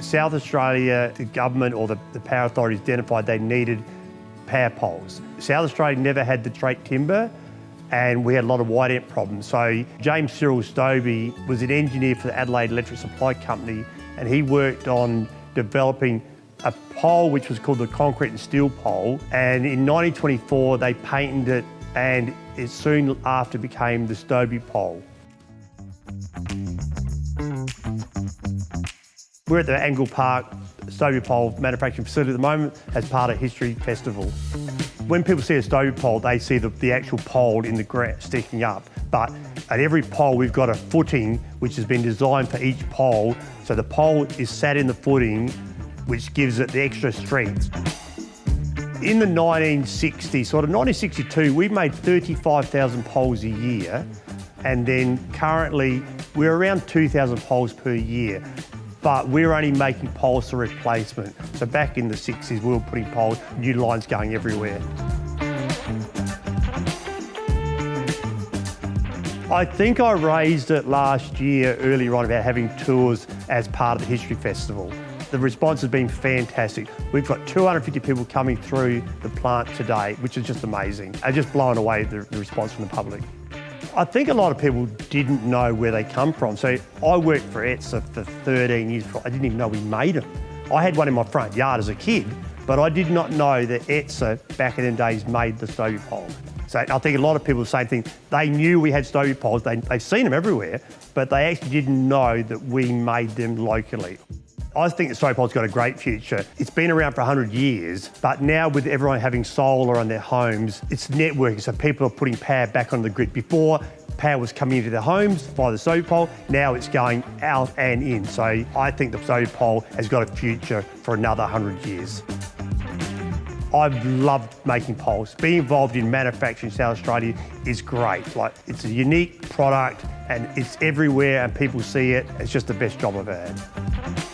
South Australia, the government or the power authorities identified they needed power poles. South Australia never had the trait timber, and we had a lot of white ant problems. So James Cyril Stobie was an engineer for the Adelaide Electric Supply Company, and he worked on developing a pole which was called the concrete and steel pole. And in 1924, they patented it, and it soon after became the Stobie pole. We're at the Angle Park Stobie pole manufacturing facility at the moment as part of History Festival. When people see a Stobie pole, they see the actual pole in the ground sticking up. But at every pole, we've got a footing which has been designed for each pole. So the pole is sat in the footing, which gives it the extra strength. In the 1960s, sort of 1962, we made 35,000 poles a year. And then currently, we're around 2,000 poles per year. But we're only making poles for replacement. So back in the 60s, we were putting poles, new lines going everywhere. I think I raised it last year earlier on about having tours as part of the History Festival. The response has been fantastic. We've got 250 people coming through the plant today, which is just amazing. I'm just blown away the response from the public. I think a lot of people didn't know where they come from. So I worked for ETSA for 13 years before. I didn't even know we made them. I had one in my front yard as a kid, but I did not know that ETSA back in the days made the Stobie pole. So I think a lot of people the same thing. They knew we had Stobie poles, they've seen them everywhere, but they actually didn't know that we made them locally. I think the Stobie pole's got a great future. It's been around for 100 years, but now with everyone having solar on their homes, it's networking, so people are putting power back on the grid. Before, power was coming into their homes via the Stobie pole, now it's going out and in. So I think the Stobie pole has got a future for another 100 years. I've loved making poles. Being involved in manufacturing in South Australia is great. It's a unique product and it's everywhere and people see it. It's just the best job I've had.